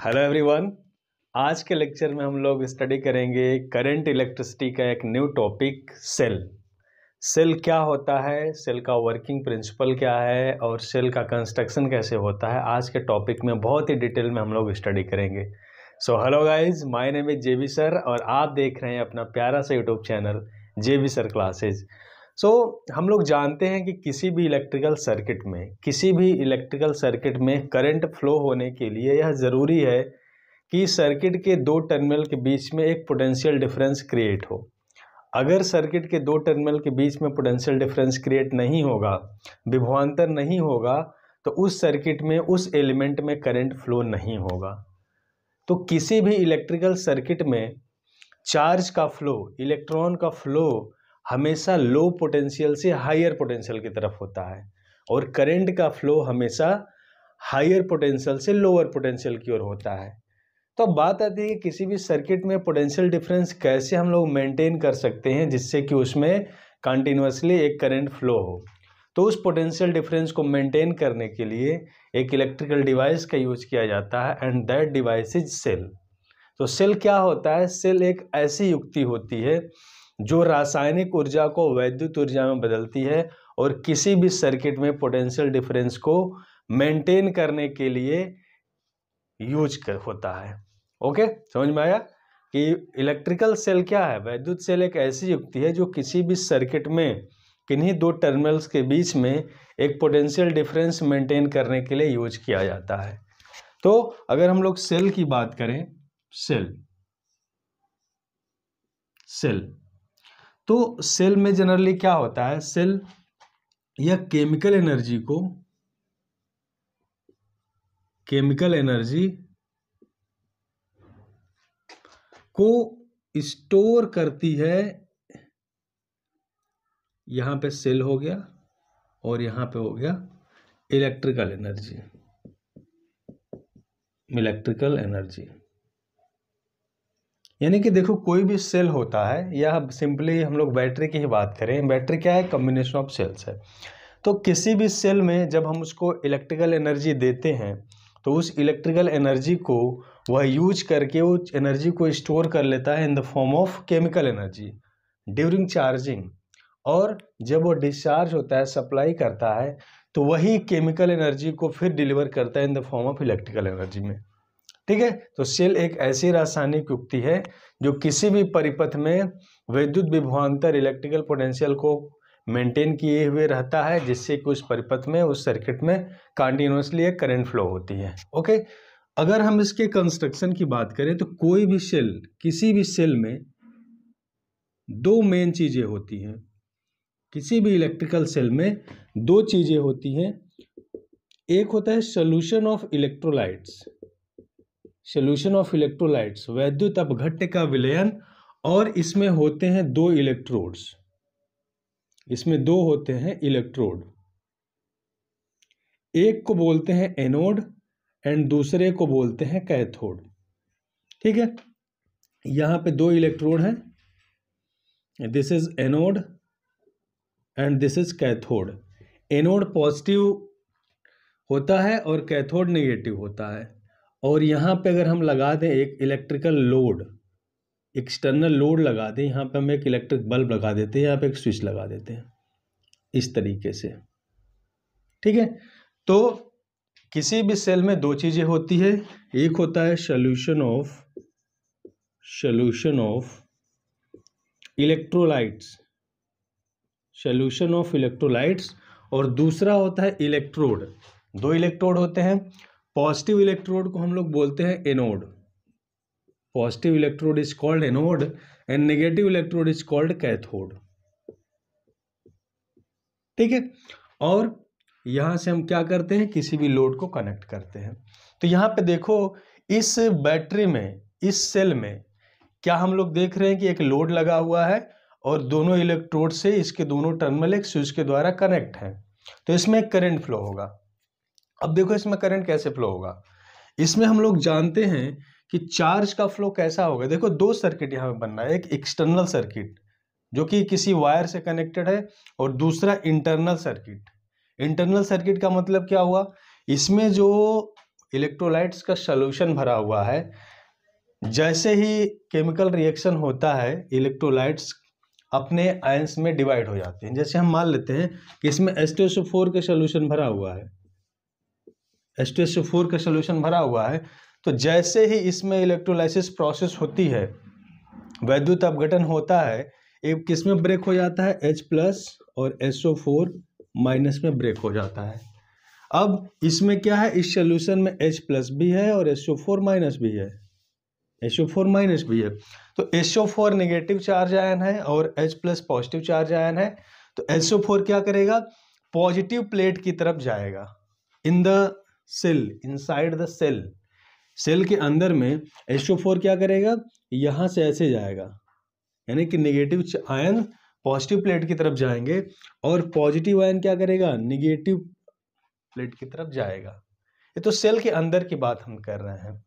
Hello everyone. आज के lecture में हम लोग स्टडी करेंगे करंट इलेक्ट्रिसिटी का एक न्यू टॉपिक सेल क्या होता है, सेल का वर्किंग प्रिंसिपल क्या है और सेल का कंस्ट्रक्शन कैसे होता है। आज के टॉपिक में बहुत ही डिटेल में हम लोग स्टडी करेंगे। So hello guys, my name is JB sir और आप देख रहे हैं अपना प्यारा सा YouTube channel JB sir classes. हम लोग जानते हैं कि किसी भी इलेक्ट्रिकल सर्किट में करंट फ्लो होने के लिए यह ज़रूरी है कि सर्किट के दो टर्मिनल के बीच में एक पोटेंशियल डिफरेंस क्रिएट हो। अगर सर्किट के दो टर्मिनल के बीच में पोटेंशियल डिफरेंस क्रिएट नहीं होगा, विभवांतर नहीं होगा, तो उस सर्किट में उस एलिमेंट में करंट फ्लो नहीं होगा। तो किसी भी इलेक्ट्रिकल सर्किट में चार्ज का फ्लो, इलेक्ट्रॉन का फ्लो हमेशा लो पोटेंशियल से हायर पोटेंशियल की तरफ होता है और करंट का फ्लो हमेशा हायर पोटेंशियल से लोअर पोटेंशियल की ओर होता है। तो अब बात आती है कि किसी भी सर्किट में पोटेंशियल डिफरेंस कैसे हम लोग मेंटेन कर सकते हैं जिससे कि उसमें कंटिन्यूअसली एक करंट फ्लो हो। तो उस पोटेंशियल डिफरेंस को मेंटेन करने के लिए एक इलेक्ट्रिकल डिवाइस का यूज किया जाता है and that device is cell. तो सेल क्या होता है? सेल एक ऐसी युक्ति होती है जो रासायनिक ऊर्जा को वैद्युत ऊर्जा में बदलती है और किसी भी सर्किट में पोटेंशियल डिफरेंस को मेंटेन करने के लिए होता है। ओके, समझ में आया कि इलेक्ट्रिकल सेल क्या है? वैद्युत सेल एक ऐसी युक्ति है जो किसी भी सर्किट में किन्हीं दो टर्मिनल्स के बीच में एक पोटेंशियल डिफरेंस मेंटेन करने के लिए यूज किया जाता है। तो अगर हम लोग सेल की बात करें, सेल तो सेल में जनरली क्या होता है? सेल या केमिकल एनर्जी को स्टोर करती है। यहां पे सेल हो गया और यहां पे हो गया इलेक्ट्रिकल एनर्जी। यानी कि देखो, कोई भी सेल होता है या सिंपली हम लोग बैटरी की ही बात करें, बैटरी क्या है? कॉम्बिनेशन ऑफ सेल्स है। तो किसी भी सेल में जब हम उसको इलेक्ट्रिकल एनर्जी देते हैं तो उस इलेक्ट्रिकल एनर्जी को वह यूज करके उस एनर्जी को स्टोर कर लेता है in the form of chemical energy during charging, और जब वो डिस्चार्ज होता है, सप्लाई करता है, तो वही केमिकल एनर्जी को फिर डिलीवर करता है in the form of electrical energy में। ठीक है, तो सेल एक ऐसी रासायनिक युक्ति है जो किसी भी परिपथ में विद्युत विभवांतर इलेक्ट्रिकल पोटेंशियल को मेंटेन किए हुए रहता है जिससे कि उस परिपथ में, उस सर्किट में कंटिन्यूअसली एक करंट फ्लो होती है। ओके, अगर हम इसके कंस्ट्रक्शन की बात करें तो कोई भी सेल, किसी भी सेल में दो मेन चीजें होती हैं। किसी भी इलेक्ट्रिकल सेल में दो चीजें होती हैं। एक होता है सोल्यूशन ऑफ इलेक्ट्रोलाइट्स, वैद्युत अपघट्य का विलयन, और इसमें होते हैं दो इलेक्ट्रोड्स। इसमें दो होते हैं इलेक्ट्रोड, एक को बोलते हैं एनोड एंड दूसरे को बोलते हैं कैथोड। ठीक है, यहां पे दो इलेक्ट्रोड हैं, this is anode and this is cathode. Anode positive होता है और कैथोड नेगेटिव होता है। और यहाँ पे अगर हम लगा दें एक इलेक्ट्रिकल लोड, एक्सटर्नल लोड लगा दें, यहाँ पे हम एक इलेक्ट्रिक बल्ब लगा देते हैं, यहाँ पे एक स्विच लगा देते हैं इस तरीके से। ठीक है, तो किसी भी सेल में दो चीजें होती है। एक होता है सोल्यूशन ऑफ इलेक्ट्रोलाइट्स, और दूसरा होता है इलेक्ट्रोड। दो इलेक्ट्रोड होते हैं। पॉजिटिव इलेक्ट्रोड को हम लोग बोलते हैं anode, positive electrode is called anode and negative electrode is called cathode. ठीक है, और यहां से हम क्या करते हैं? किसी भी लोड को कनेक्ट करते हैं। तो यहां पे देखो, इस बैटरी में, इस सेल में क्या हम लोग देख रहे हैं कि एक लोड लगा हुआ है और दोनों इलेक्ट्रोड से इसके दोनों टर्मिनल एक स्विच के द्वारा कनेक्ट हैं। तो इसमें एक करंट फ्लो होगा। अब देखो इसमें करंट कैसे फ्लो होगा। इसमें हम लोग जानते हैं कि चार्ज का फ्लो कैसा होगा। देखो, दो सर्किट यहाँ पे बन रहा है, एक एक्सटर्नल सर्किट जो कि किसी वायर से कनेक्टेड है और दूसरा इंटरनल सर्किट। इंटरनल सर्किट का मतलब क्या हुआ? इसमें जो इलेक्ट्रोलाइट्स का सॉल्यूशन भरा हुआ है, जैसे ही केमिकल रिएक्शन होता है इलेक्ट्रोलाइट्स अपने आयंस में डिवाइड हो जाते हैं। जैसे हम मान लेते हैं कि इसमें H2SO4 का सॉल्यूशन भरा हुआ है, H2SO4 का सॉल्यूशन भरा हुआ है, तो जैसे ही इसमें इलेक्ट्रोलाइसिस प्रोसेस होती है, वैद्युत अपघटन होता है, एक किस में ब्रेक हो जाता है, H+ और SO4- में ब्रेक हो जाता है। अब इसमें क्या है, इस सॉल्यूशन में H+ भी है और SO4- भी है, SO4- भी है। तो SO4 नेगेटिव चार्ज आयन है और H+ पॉजिटिव चार्ज आयन है। तो SO4 क्या करेगा, पॉजिटिव प्लेट की तरफ जाएगा, in the cell, inside the cell, cell के अंदर में SO4 क्या करेगा, यहां से ऐसे जाएगा, यानी कि नेगेटिव आयन पॉजिटिव प्लेट की तरफ जाएंगे और पॉजिटिव आयन क्या करेगा, निगेटिव प्लेट की तरफ जाएगा। ये तो सेल के अंदर की बात हम कर रहे हैं।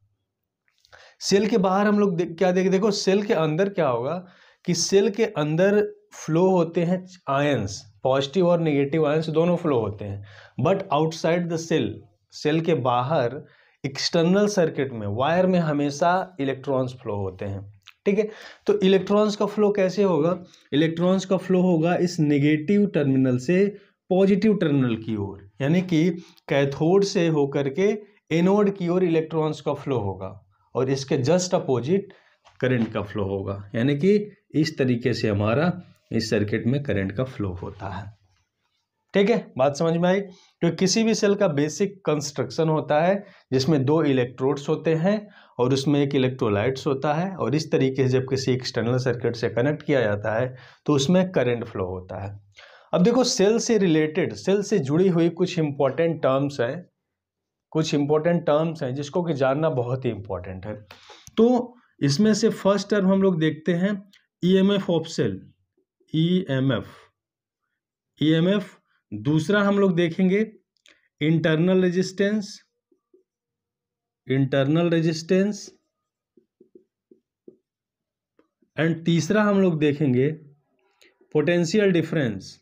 सेल के बाहर हम लोग क्या देखो सेल के अंदर क्या होगा कि सेल के अंदर फ्लो होते हैं आयंस, पॉजिटिव और नेगेटिव आयंस दोनों फ्लो होते हैं, but outside the cell, cell के बाहर एक्सटर्नल सर्किट में वायर में हमेशा इलेक्ट्रॉन्स फ्लो होते हैं। ठीक है, तो इलेक्ट्रॉन्स का फ्लो कैसे होगा, इलेक्ट्रॉन्स का फ्लो होगा इस नेगेटिव टर्मिनल से पॉजिटिव टर्मिनल की ओर, यानी कि कैथोड से होकर के एनोड की ओर इलेक्ट्रॉन्स का फ्लो होगा और इसके जस्ट अपोजिट करंट का फ्लो होगा, यानी कि इस तरीके से हमारा इस सर्किट में करंट का फ्लो होता है। ठीक है, बात समझ में आई। तो किसी भी सेल का बेसिक कंस्ट्रक्शन होता है जिसमें 2 इलेक्ट्रोड्स होते हैं और उसमें एक इलेक्ट्रोलाइट्स होता है, और इस तरीके से जब किसी एक्सटर्नल सर्किट से कनेक्ट किया जाता है तो उसमें करंट फ्लो होता है। अब देखो सेल से रिलेटेड, सेल से जुड़ी हुई कुछ इंपॉर्टेंट टर्म्स हैं, कुछ इंपॉर्टेंट टर्म्स हैं जिसको कि जानना बहुत ही इंपॉर्टेंट है। तो इसमें से फर्स्ट टर्म हम लोग देखते हैं ईएमएफ ऑफ सेल, ईएमएफ। दूसरा हम लोग देखेंगे इंटरनल रेजिस्टेंस, एंड तीसरा हम लोग देखेंगे potential difference,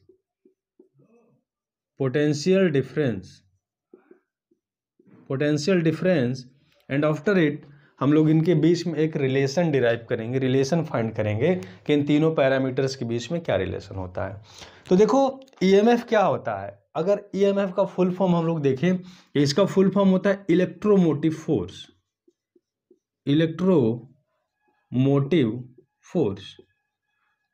and after it हम लोग इनके बीच में एक रिलेशन डिराइव करेंगे, रिलेशन फाइंड करेंगे कि इन तीनों पैरामीटर्स के बीच में क्या रिलेशन होता है। तो देखो ईएमएफ क्या होता है, अगर ईएमएफ का फुल फॉर्म हम लोग देखें, इसका फुल फॉर्म होता है इलेक्ट्रोमोटिव फोर्स।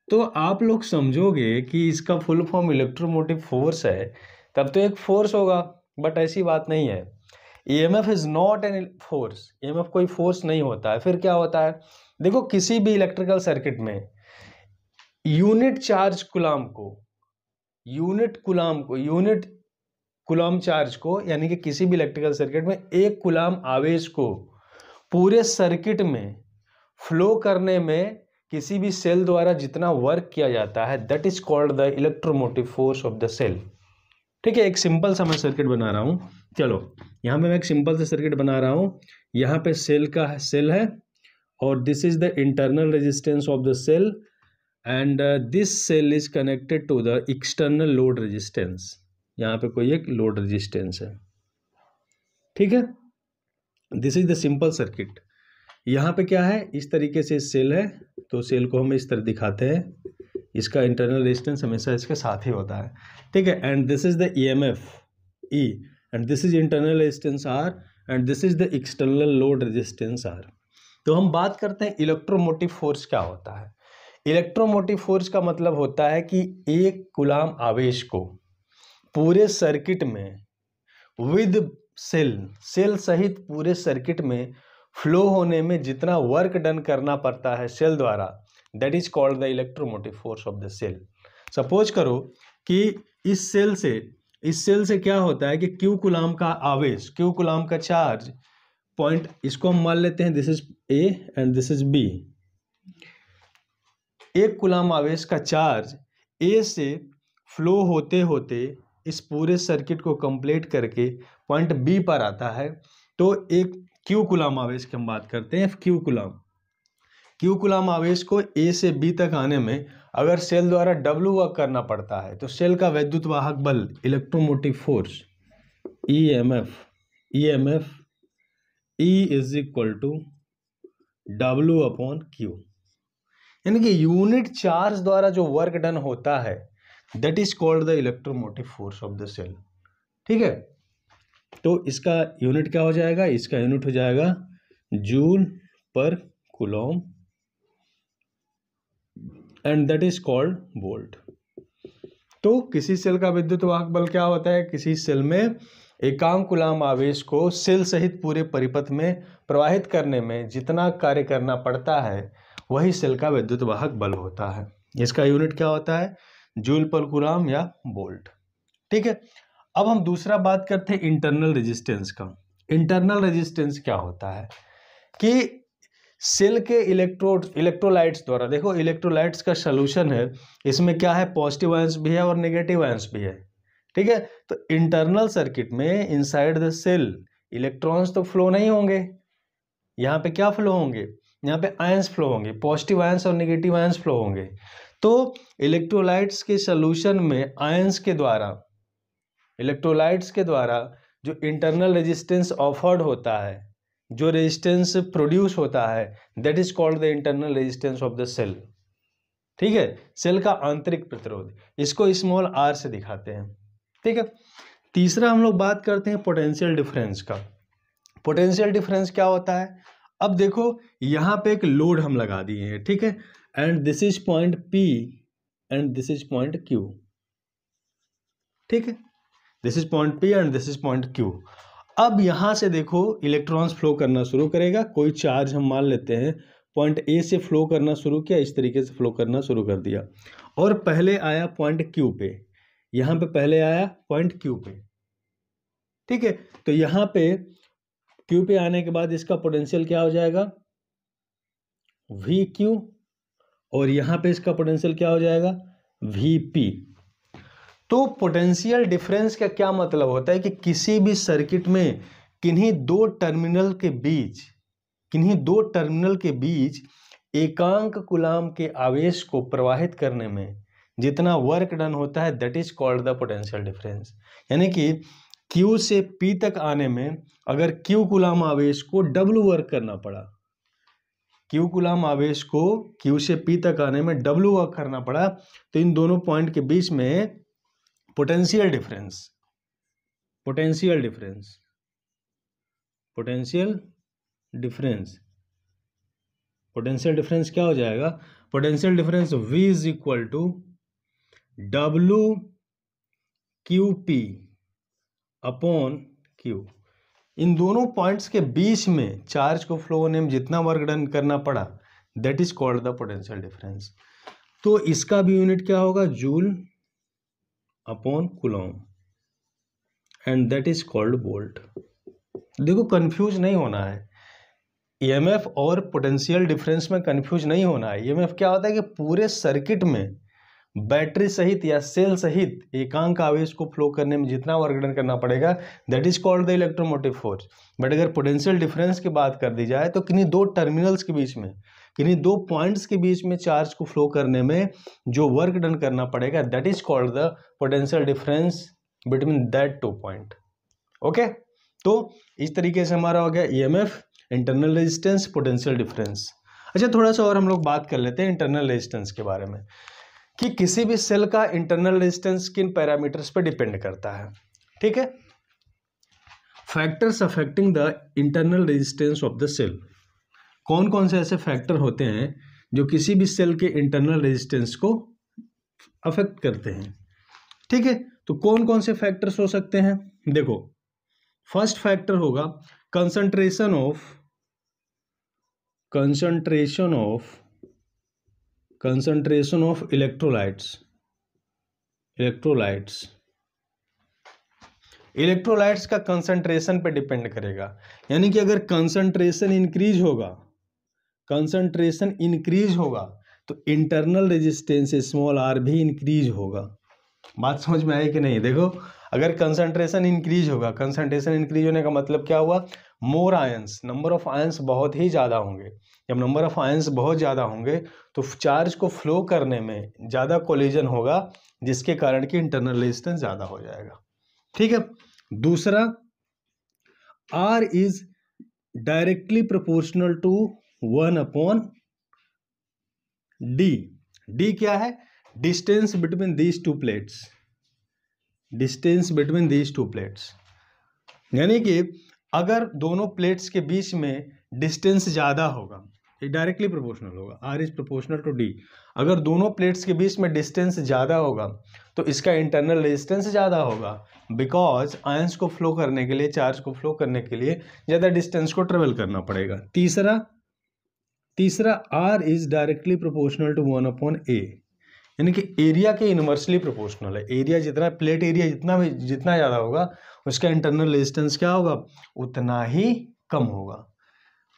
तो आप लोग समझोगे कि इसका फुल फॉर्म इलेक्ट्रोमोटिव फोर्स है, तब तो एक फोर्स होगा, बट ऐसी बात नहीं है। EMF is not an force, EMF कोई फोर्स नहीं होता है। फिर क्या होता है, देखो किसी भी इलेक्ट्रिकल सर्किट में यूनिट कुलाम चार्ज को, यानी कि किसी भी इलेक्ट्रिकल सर्किट में 1 कुलाम आवेश को पूरे सर्किट में फ्लो करने में किसी भी सेल द्वारा जितना वर्क किया जाता है, that is called the electromotive force of the cell. ठीक है, एक सिंपल सा मैं सर्किट बना रहा हूं, चलो यहां पे मैं एक सिंपल सा सर्किट बना रहा हूं। यहां पे सेल है और this is the internal resistance of the cell, and this cell is connected to the external load resistance. यहाँ पे कोई एक लोड रेजिस्टेंस है। ठीक है, this is the simple circuit. यहाँ पे क्या है, इस तरीके से सेल है, तो सेल को हम इस तरह दिखाते हैं, इसका इंटरनल रेजिस्टेंस हमेशा इसके साथ ही होता है। ठीक है, and this is the EMF E, and this is internal resistance R, and this is the external load resistance R। तो हम बात करते हैं इलेक्ट्रोमोटिव फोर्स क्या होता है। इलेक्ट्रोमोटिव फोर्स का मतलब होता है कि 1 कूलाम आवेश को पूरे सर्किट में विद सेल सहित पूरे सर्किट में फ्लो होने में जितना वर्क डन करना पड़ता है सेल द्वारा, that is called the electromotive force of the cell. Suppose करो कि इस सेल से क्या होता है कि Q कूलाम का आवेश, Q कूलाम का चार्ज पॉइंट, इसको हम मान लेते हैं this is A and this is B। 1 coulomb आवेश का चार्ज A से फ्लो होते होते इस पूरे सर्किट को कंप्लीट करके पॉइंट B पर आता है। तो एक Q कूलाम आवेश की हम बात करते हैं, Q कूलाम आवेश को A से B तक आने में अगर सेल द्वारा W वर्क करना पड़ता है, तो सेल का वैद्युत वाहक बल electromotive force EMF E is equal to W upon Q, यानी कि यूनिट चार्ज द्वारा जो वर्क डन होता है that is called the electromotive force of the cell. ठीक है, तो इसका यूनिट क्या हो जाएगा, इसका यूनिट हो जाएगा जूल पर Coulomb and that is called volt. तो किसी सेल का विद्युत वाहक बल क्या होता है, किसी सेल में एकांक कूलॉम आवेश को सेल सहित पूरे परिपथ में प्रवाहित करने में जितना कार्य करना पड़ता है वही सेल का विद्युत वाहक बल होता है। इसका यूनिट क्या होता है, जूल पर कूलॉम या वोल्ट। ठीक है, अब हम दूसरा बात करते हैं इंटरनल रेजिस्टेंस का। इंटरनल रेजिस्टेंस क्या होता है कि सेल के इलेक्ट्रोलाइट्स द्वारा, देखो इलेक्ट्रोलाइट्स का सॉल्यूशन है, इसमें क्या है, पॉजिटिव आयंस भी है और नेगेटिव आयंस भी है। ठीक है, तो इंटरनल सर्किट में इनसाइड द सेल इलेक्ट्रॉन्स तो फ्लो नहीं होंगे, यहाँ पे क्या फ्लो होंगे, यहाँ पे आयंस फ्लो होंगे, पॉजिटिव आयंस और नेगेटिव आयंस फ्लो होंगे। तो इलेक्ट्रोलाइट्स के सॉल्यूशन में आयंस के द्वारा, इलेक्ट्रोलाइट्स के द्वारा जो इंटरनल रेजिस्टेंस ऑफर्ड होता है, जो रेजिस्टेंस प्रोड्यूस होता है that is called the internal resistance of the cell. ठीक है, सेल का आंतरिक प्रतिरोध, इसको स्मॉल r से दिखाते हैं। ठीक है, तीसरा हम लोग बात करते हैं पोटेंशियल डिफरेंस का। पोटेंशियल डिफरेंस क्या होता है, अब देखो यहाँ पे एक लोड हम लगा दिए हैं, ठीक है, and this is point P and this is point Q। ठीक है, this is point P and this is point Q। अब यहां से देखो इलेक्ट्रॉन्स फ्लो करना शुरू करेगा, कोई चार्ज हम मान लेते हैं पॉइंट A से फ्लो करना शुरू किया, इस तरीके से फ्लो करना शुरू कर दिया, और पहले आया पॉइंट Q पे, यहाँ पे पहले आया पॉइंट Q पे। ठीक है, तो यहाँ पे Q पे आने के बाद इसका पोटेंशियल क्या हो जाएगा, VQ, और यहाँ पे इसका पोटेंशियल क्या हो जाएगा, VP। तो पोटेंशियल डिफरेंस का क्या मतलब होता है कि किसी भी सर्किट में किन्हीं दो टर्मिनल के बीच एकांक कूलॉम के आवेश को प्रवाहित करने में जितना वर्क डन होता है that is called the potential difference. यानी कि Q से P तक आने में अगर Q कूलॉम आवेश को W वर्क करना पड़ा, Q कूलॉम आवेश को Q से P तक आने में W वर्क करना पड़ा, तो इन दोनों पॉइंट के बीच में पोटेंशियल डिफरेंस क्या हो जाएगा, potential difference V is equal to WQP upon Q। इन दोनों पॉइंट्स के बीच में चार्ज को फ्लो होने में जितना वर्क डन करना पड़ा that is called the potential difference. तो इसका भी यूनिट क्या होगा, joule upon Coulomb and that is called volt. देखो कंफ्यूज नहीं होना है, ईएमएफ और पोटेंशियल डिफरेंस में कंफ्यूज नहीं होना है। ईएमएफ क्या होता है कि पूरे सर्किट में बैटरी सहित या सेल सहित एकांक आवेश को फ्लो करने में जितना वर्क डन करना पड़ेगा that is called the electromotive force. But अगर पोटेंशियल डिफरेंस की बात कर दी जाए तो किन्हीं दो टर्मिनल्स के बीच में, किन्हीं दो पॉइंट्स के बीच में चार्ज को फ्लो करने में जो वर्क डन करना पड़ेगा that is called the potential difference between that two point. Okay, तो इस तरीके से हमारा हो गया EMF, internal resistance, potential difference. अच्छा, थोड़ा सा और हम लोग बात कर लेते हैं इंटरनल रेजिस्टेंस के बारे में कि किसी भी सेल का इंटरनल रेजिस्टेंस किन पैरामीटर्स पर डिपेंड करता है। ठीक है, factors affecting the internal resistance of the cell. कौन कौन से ऐसे फैक्टर होते हैं जो किसी भी सेल के इंटरनल रेजिस्टेंस को अफेक्ट करते हैं। ठीक है, तो कौन कौन से फैक्टर्स हो सकते हैं, देखो फर्स्ट फैक्टर होगा कंसंट्रेशन ऑफ इलेक्ट्रोलाइट्स का कंसंट्रेशन पे डिपेंड करेगा। यानी कि अगर कंसंट्रेशन इंक्रीज होगा तो इंटरनल रेजिस्टेंस स्मॉल r भी इंक्रीज होगा। बात समझ में आई कि नहीं, देखो अगर कंसंट्रेशन इंक्रीज होगा, कंसंट्रेशन इंक्रीज होने का मतलब क्या हुआ, मोर आयंस, नंबर ऑफ आयंस बहुत ही ज़्यादा होंगे। जब नंबर ऑफ आयंस बहुत ज़्यादा होंगे तो चार्ज को फ्लो करने में ज़्यादा कोलिजन होगा जिसके कारण कि इंटरनल रेजिस्टेंस ज़्यादा हो जाएगा। ठीक है, दूसरा R is directly proportional to 1/d। d क्या है? Distance between these two plates, distance between these two plates. यानी कि अगर दोनों प्लेट्स के बीच में डिस्टेंस ज़्यादा होगा, ये डायरेक्टली प्रोपोर्शनल होगा, r is proportional to d। अगर दोनों प्लेट्स के बीच में डिस्टेंस ज़्यादा होगा तो इसका इंटरनल रेजिस्टेंस ज़्यादा होगा, बिकॉज आयंस को फ्लो करने के लिए, चार्ज को फ्लो करने के लिए ज़्यादा डिस्टेंस को ट्रेवल करना पड़ेगा। तीसरा r is directly proportional to 1/a, यानी कि एरिया के इनवर्सली प्रोपोर्शनल है। एरिया जितना, प्लेट एरिया जितना ज़्यादा होगा उसका इंटरनल रेजिस्टेंस क्या होगा? उतना ही कम होगा।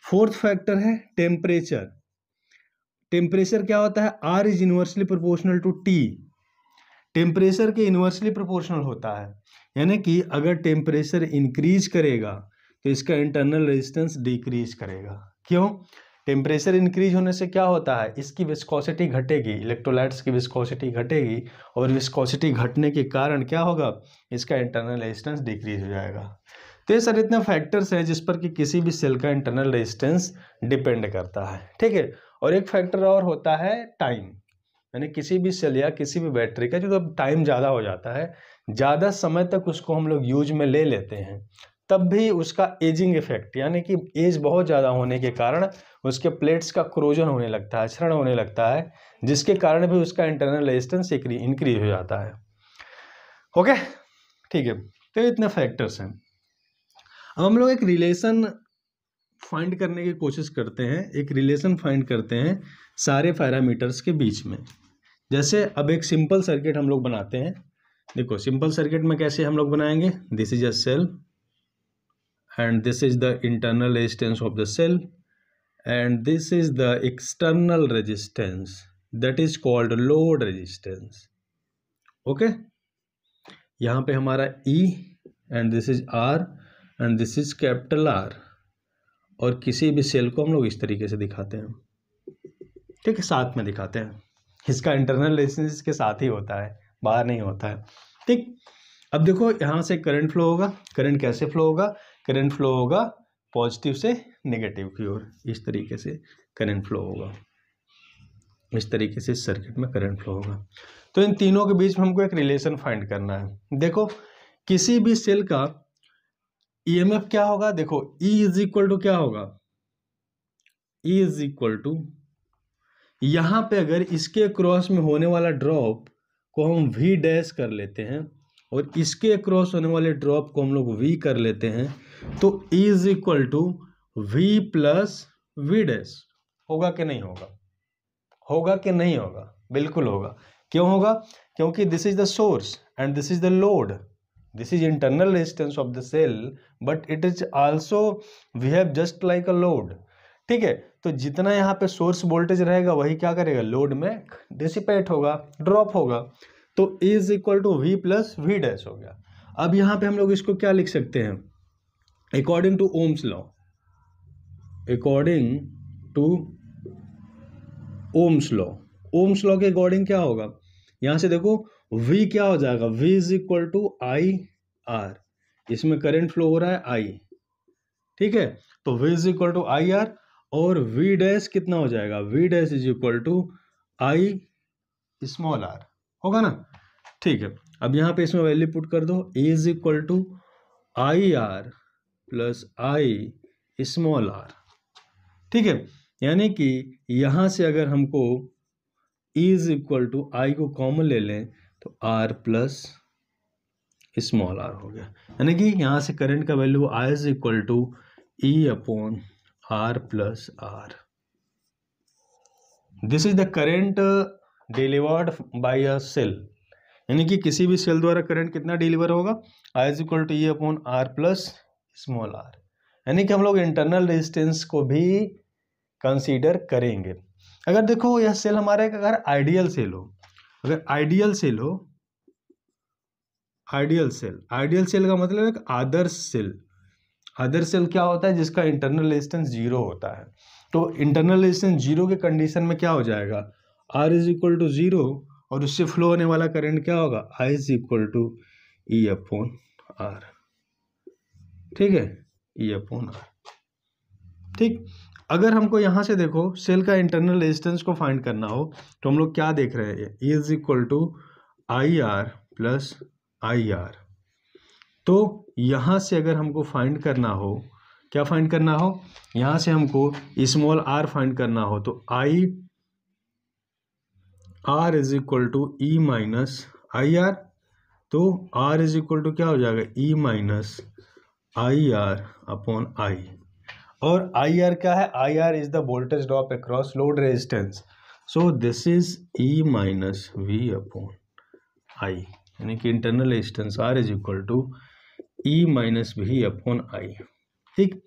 फोर्थ फैक्टर है टेम्परेचर। टेम्परेचर क्या होता है? R is inversely proportional to T। Temperature के इनवर्सली प्रोपोर्शनल होता है, यानी कि अगर टेम्परेचर इंक्रीज करेगा तो इसका इंटरनल रेजिस्टेंस डिक्रीज करेगा। क्यों? टेम्परेचर इंक्रीज होने से क्या होता है? इसकी विस्कोसिटी घटेगी, इलेक्ट्रोलाइट्स की विस्कोसिटी घटेगी, और विस्कोसिटी घटने के कारण क्या होगा? इसका इंटरनल रेजिस्टेंस डिक्रीज हो जाएगा। तो ये सर इतने फैक्टर्स हैं जिस पर कि किसी भी सेल का इंटरनल रेजिस्टेंस डिपेंड करता है, ठीक है। और एक फैक्टर और होता है टाइम, यानी किसी भी सेल या किसी भी बैटरी का जो टाइम ज़्यादा हो जाता है, ज़्यादा समय तक उसको हम लोग यूज में ले लेते हैं, तब भी उसका एजिंग इफेक्ट, यानी कि एज बहुत ज़्यादा होने के कारण उसके प्लेट्स का क्रोजन होने लगता है, क्षरण होने लगता है, जिसके कारण भी उसका इंटरनल रेजिस्टेंस इंक्रीज हो जाता है। ओके, ठीक है। तो इतने फैक्टर्स हैं। अब हम लोग एक रिलेशन फाइंड करने की कोशिश करते हैं, एक रिलेशन फाइंड करते हैं सारे पैरामीटर्स के बीच में। जैसे अब एक सिंपल सर्किट हम लोग बनाते हैं। देखो सिंपल सर्किट में कैसे हम लोग बनाएंगे? This is a cell and this is the internal resistance of the cell and this is the external resistance that is called load resistance. okay, यहाँ पे हमारा E and this is R and this is capital R, और किसी भी cell को हम लोग इस तरीके से दिखाते हैं, ठीक है, साथ में दिखाते हैं। इसका इंटरनल रेजिस्टेंस इसके साथ ही होता है, बाहर नहीं होता है, ठीक। अब देखो यहाँ से करंट फ्लो होगा। करंट कैसे फ्लो होगा? करंट फ्लो होगा पॉजिटिव से नेगेटिव की ओर, इस तरीके से करंट फ्लो होगा, इस तरीके से सर्किट में करंट फ्लो होगा। तो इन तीनों के बीच में हमको एक रिलेशन फाइंड करना है। देखो किसी भी सेल का ईएमएफ क्या होगा? देखो E इज इक्वल टू क्या होगा? E इज इक्वल टू, यहाँ पे अगर इसके क्रॉस में होने वाला ड्रॉप को हम V डैश कर लेते हैं और इसके क्रॉस होने वाले ड्रॉप को हम लोग V कर लेते हैं, तो E is equal to V plus V dash होगा कि नहीं होगा? होगा कि नहीं होगा? बिल्कुल होगा। क्यों होगा? क्योंकि this is the source and this is the load, this is internal resistance of the cell but it is also behave just like a load, ठीक है। तो जितना यहाँ पे सोर्स वोल्टेज रहेगा वही क्या करेगा? लोड में डिसिपेट होगा, ड्रॉप होगा। तो E is equal to V plus V dash हो गया। अब यहाँ पे हम लोग इसको क्या लिख सकते हैं? According to Ohm's law, according to Ohm's law, Ohm's law के अकॉर्डिंग क्या होगा? यहाँ से देखो V क्या हो जाएगा? V is equal to IR, इसमें करंट फ्लो हो रहा है I, ठीक है। तो V is equal to IR और V डैश कितना हो जाएगा? V dash is equal to I small r होगा ना, ठीक है। अब यहाँ पे इसमें वैल्यू पुट कर दो, A is equal to IR plus I small r, ठीक है। यानी कि यहाँ से अगर हमको E is equal to I को कॉमन ले लें तो R प्लस स्मॉल r हो गया। यानी कि यहाँ से करंट का value I is equal to E upon R plus R। This is the current delivered by a cell, यानी कि किसी भी सेल द्वारा करंट कितना डिलीवर होगा? I is equal to E upon R plus small r। यानी कि हम लोग इंटरनल रेजिस्टेंस को भी कंसीडर करेंगे। अगर देखो यह सेल हमारे अगर आइडियल सेल हो, अगर आइडियल सेल हो, आइडियल सेल का मतलब एक आदर्श सेल। आदर्श सेल क्या होता है? जिसका इंटरनल रेजिस्टेंस 0 होता है। तो इंटरनल रेजिस्टेंस 0 के कंडीशन में क्या हो जाएगा? R इज इक्वल टू 0 और उससे फ्लो होने वाला करंट क्या होगा? I is equal to E upon R, ठीक है, E अपॉन R। ठीक। अगर हमको यहाँ से देखो सेल का इंटरनल रेजिस्टेंस को फाइंड करना हो तो हम लोग क्या देख रहे हैं, E is equal to I R plus I R. तो यहाँ से अगर हमको फाइंड करना हो, क्या फाइंड करना हो, यहाँ से हमको स्मॉल आर फाइंड करना हो तो I R is equal to E minus I R. तो आर इज इक्वल टू क्या हो जाएगा, E minus I R upon I. और आई आर क्या है, I R is the voltage drop across load resistance. So this is E minus V upon I, यानी कि internal resistance R is equal to E minus V upon I. ठीक।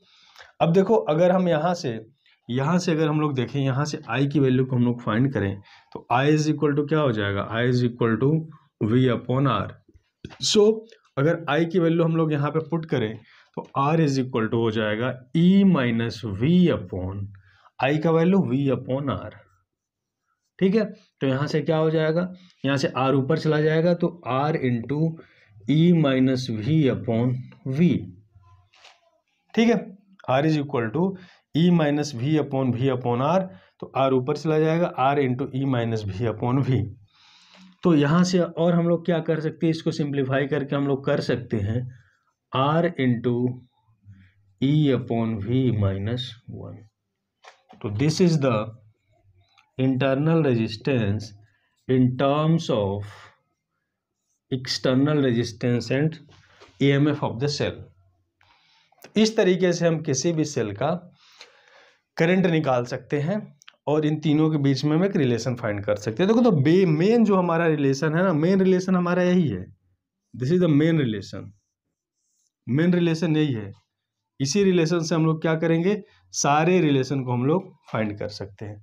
अब देखो अगर हम यहाँ से अगर हम लोग देखें, यहाँ से आई की वैल्यू को हम लोग फाइंड करें तो आई इज इक्वल टू क्या हो जाएगा, I is equal to V upon R. So अगर आई की वैल्यू हम लोग यहाँ पे पुट करें तो R इज इक्वल टू हो जाएगा E minus V upon I का वैल्यू V अपॉन R। ठीक है, तो यहाँ से क्या हो जाएगा, यहाँ से R ऊपर चला जाएगा तो R into E minus V upon V. ठीक है, R is equal to E minus V upon R, तो R ऊपर चला जाएगा, R into E minus V upon V. तो यहाँ से और हम लोग क्या कर सकते हैं, इसको सिंप्लीफाई करके हम लोग कर सकते हैं R into E upon V minus 1। तो this is the internal resistance in terms of external resistance and EMF of the cell. इस तरीके से हम किसी भी सेल का करंट निकाल सकते हैं और इन तीनों के बीच में हम एक रिलेशन फाइंड कर सकते हैं। देखो तो मेन जो हमारा रिलेशन है ना, मेन रिलेशन हमारा यही है, this is the main relation. Main relation यही है, इसी रिलेशन से हम लोग क्या करेंगे, सारे रिलेशन को हम लोग फाइंड कर सकते हैं।